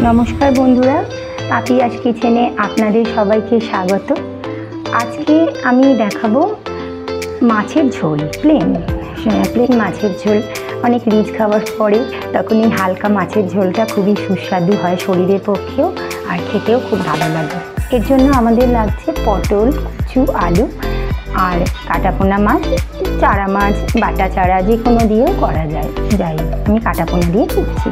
নমস্কার বন্ধুরা, পাপিয়াস কিচেনে আপনাদের সবাইকে স্বাগত। আজকে আমি দেখাবো মাছের ঝোল, প্লেন মাছের ঝোল। অনেক রিচ খাবার পরে তখন এই হালকা মাছের ঝোলটা খুবই সুস্বাদু হয় শরীরের পক্ষেও, আর খেতেও খুব ভালো লাগে। এর জন্য আমাদের লাগছে পটল, কচু, আলু আর কাটাপোনা মাছ, চারা মাছ, বাটা চারা যে কোনো দিয়েও করা যায়। আমি কাটাপোনা দিয়ে দিচ্ছি।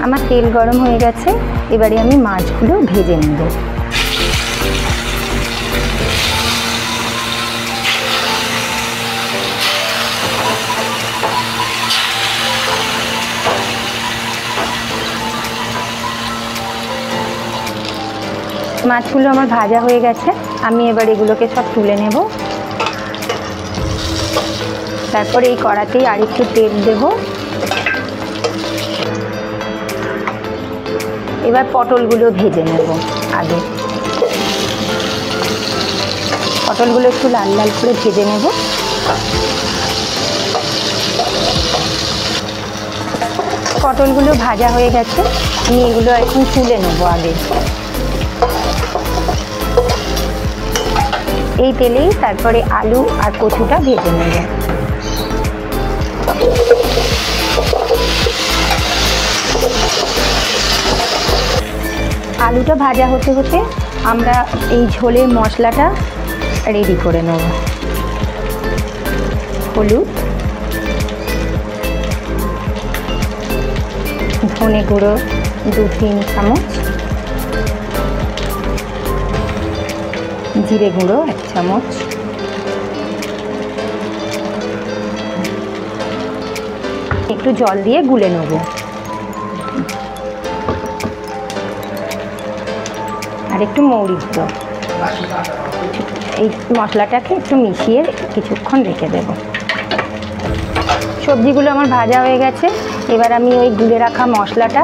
আমার তেল গরম হয়ে গেছে, এবারে আমি মাছগুলো ভেজে নেব। মাছগুলো আমার ভাজা হয়ে গেছে, আমি এবার এগুলোকে সব তুলে নেব। তারপরে এই কড়াতেই আরেকটু তেল দেব। এবার পটলগুলো ভেজে নেব। আগে পটলগুলো একটু লাল লাল করে ভেজে নেব। পটলগুলো ভাজা হয়ে গেছে, আমি এগুলো এখন তুলে নেব। আগে এই তেলেই তারপরে আলু আর কচুটা ভেজে নেব। আলুটা ভাজা হতে হতে আমরা এই ঝোলের মশলাটা রেডি করে নেব। হলুদ, ধনে গুঁড়ো 2-3 চামচ, জিরে গুঁড়ো 1 চামচ, একটু জল দিয়ে গুলে নেব। আর একটু মৌরি গুঁড়ো। এই মশলাটাকে একটু মিশিয়ে কিছুক্ষণ রেখে দেব। সবজিগুলো আমার ভাজা হয়ে গেছে, এবার আমি ওই গুলে রাখা মশলাটা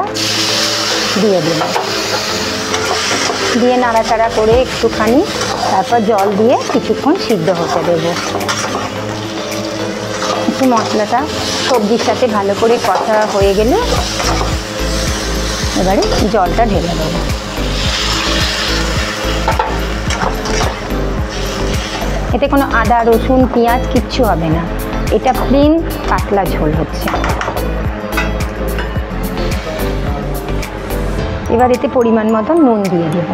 দিয়ে দেব। দিয়ে নাড়াচাড়া করে একটুখানি তারপর জল দিয়ে কিছুক্ষণ সিদ্ধ হতে দেব। একটু মশলাটা সবজির সাথে ভালো করে কষা হয়ে গেলে এবারে জলটা ঢেলে দেবো। এতে কোনো আদা, রসুন, পেঁয়াজ কিচ্ছু হবে না, এটা প্লেন পাতলা ঝোল হচ্ছে। এবার এতে পরিমাণ মতো নুন দিয়ে দেব।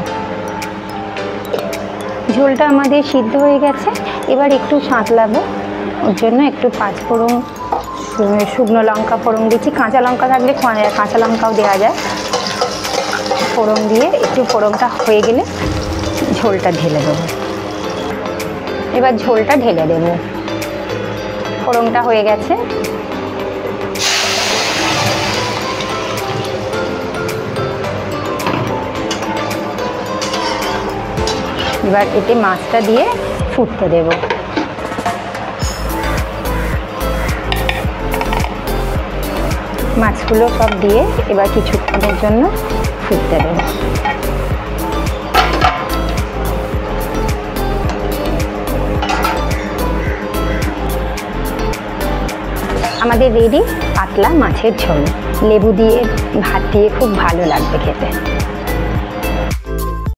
ঝোলটা আমাদের সিদ্ধ হয়ে গেছে, এবার একটু সাঁতলাবো। ওর জন্য একটু 5 ফোড়ন, শুকনো লঙ্কা ফোড়ন দিচ্ছি। কাঁচা লঙ্কা থাকলে কাঁচা লঙ্কাও দেওয়া যায়। ফোড়ন দিয়ে একটু ফোড়নটা হয়ে গেলে ঝোলটা ঢেলে দেবো। এবার ঝোলটা ঢেলে দেব। ফোড়নটা হয়ে গেছে, এবার এতে মাছটা দিয়ে ফুটতে দেব। মাছগুলো সব দিয়ে এবার কিছুক্ষণের জন্য ফুটতে দেব। আমাদের রেডি পাতলা মাছের ঝোল। লেবু দিয়ে ভাত দিয়ে খুব ভালো লাগবে খেতে।